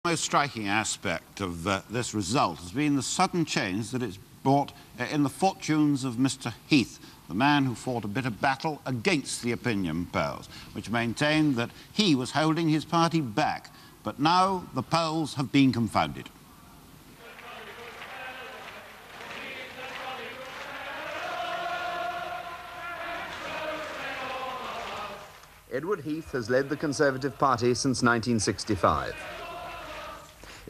The most striking aspect of this result has been the sudden change that it's brought in the fortunes of Mr. Heath, the man who fought a bitter battle against the opinion polls, which maintained that he was holding his party back. But now the polls have been confounded. Edward Heath has led the Conservative Party since 1965.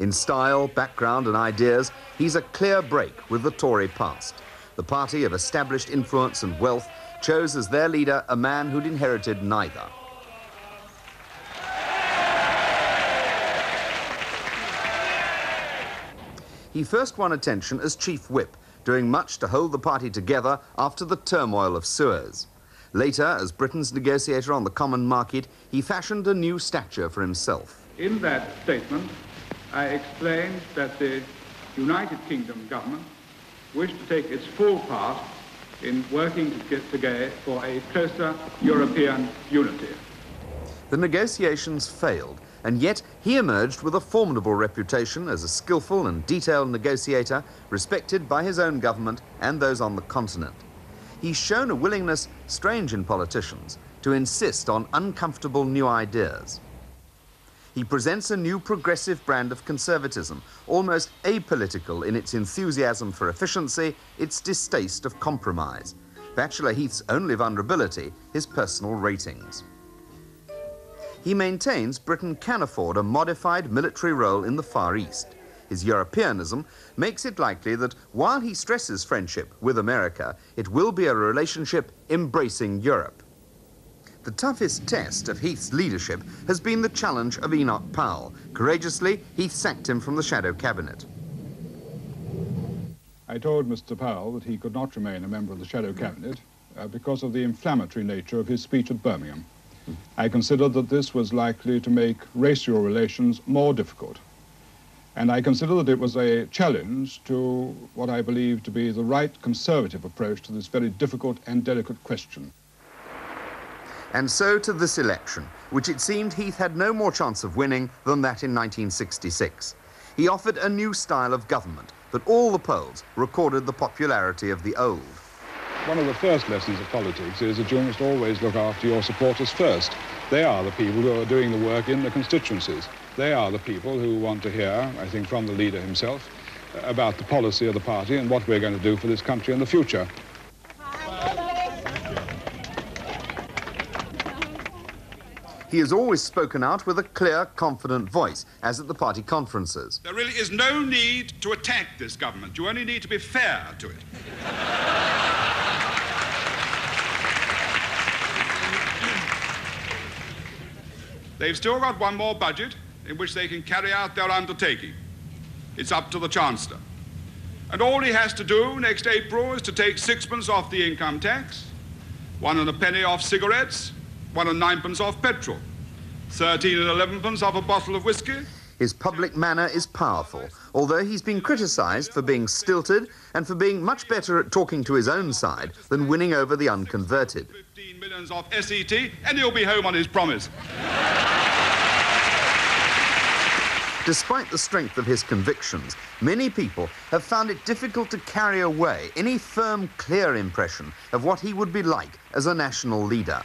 In style, background and ideas, he's a clear break with the Tory past. The party of established influence and wealth chose as their leader a man who'd inherited neither. He first won attention as Chief Whip, doing much to hold the party together after the turmoil of Suez. Later, as Britain's negotiator on the common market, he fashioned a new stature for himself. In that statement, I explained that the United Kingdom government wished to take its full part in working together for a closer European unity. The negotiations failed, and yet he emerged with a formidable reputation as a skillful and detailed negotiator, respected by his own government and those on the continent. He's shown a willingness, strange in politicians, to insist on uncomfortable new ideas. He presents a new progressive brand of conservatism, almost apolitical in its enthusiasm for efficiency, its distaste of compromise. Bachelor Heath's only vulnerability, his personal ratings. He maintains Britain can afford a modified military role in the Far East. His Europeanism makes it likely that while he stresses friendship with America, it will be a relationship embracing Europe. The toughest test of Heath's leadership has been the challenge of Enoch Powell. Courageously, Heath sacked him from the shadow cabinet. I told Mr. Powell that he could not remain a member of the shadow cabinet because of the inflammatory nature of his speech at Birmingham. I considered that this was likely to make racial relations more difficult. And I consider that it was a challenge to what I believe to be the right conservative approach to this very difficult and delicate question. And so to this election, which it seemed Heath had no more chance of winning than that in 1966. He offered a new style of government, but all the polls recorded the popularity of the old. One of the first lessons of politics is that you must always look after your supporters first. They are the people who are doing the work in the constituencies. They are the people who want to hear, I think, from the leader himself, about the policy of the party and what we're going to do for this country in the future. He has always spoken out with a clear, confident voice, as at the party conferences. There really is no need to attack this government. You only need to be fair to it. They've still got one more budget in which they can carry out their undertaking. It's up to the Chancellor. And all he has to do next April is to take 6 off the income tax, 1 and a penny off cigarettes, 1 and 9 off petrol, 13 and 11 off a bottle of whiskey. His public manner is powerful, although he's been criticised for being stilted and for being much better at talking to his own side than winning over the unconverted. 15 million off SET, and he'll be home on his promise. Despite the strength of his convictions, many people have found it difficult to carry away any firm, clear impression of what he would be like as a national leader.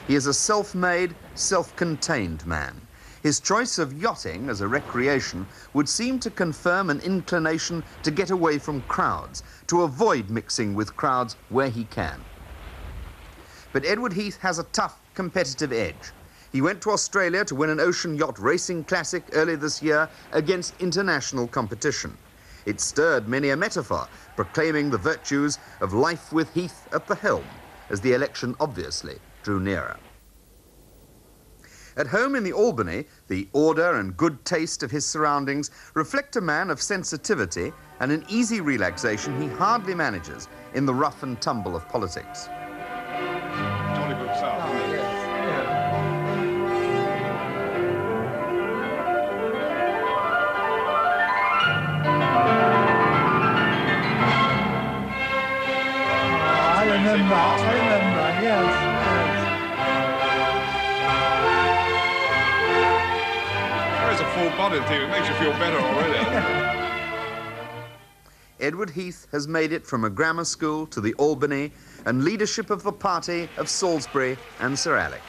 He is a self-made, self-contained man. His choice of yachting as a recreation would seem to confirm an inclination to get away from crowds, to avoid mixing with crowds where he can. But Edward Heath has a tough, competitive edge. He went to Australia to win an ocean yacht racing classic early this year against international competition. It stirred many a metaphor, proclaiming the virtues of life with Heath at the helm, as the election obviously drew nearer. At home in the Albany, the order and good taste of his surroundings reflect a man of sensitivity and an easy relaxation he hardly manages in the rough and tumble of politics. Jolly good stuff. I remember, yes. positive. It makes you feel better already. Edward Heath has made it from a grammar school to the Albany and leadership of the party of Salisbury and Sir Alec.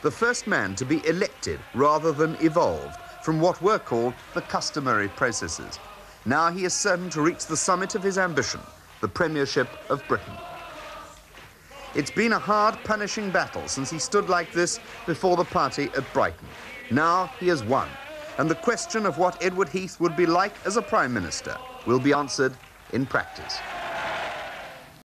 The first man to be elected rather than evolved from what were called the customary processes. Now he is certain to reach the summit of his ambition, the Premiership of Britain. It's been a hard, punishing battle since he stood like this before the party at Brighton. Now he has won, and the question of what Edward Heath would be like as a Prime Minister will be answered in practice.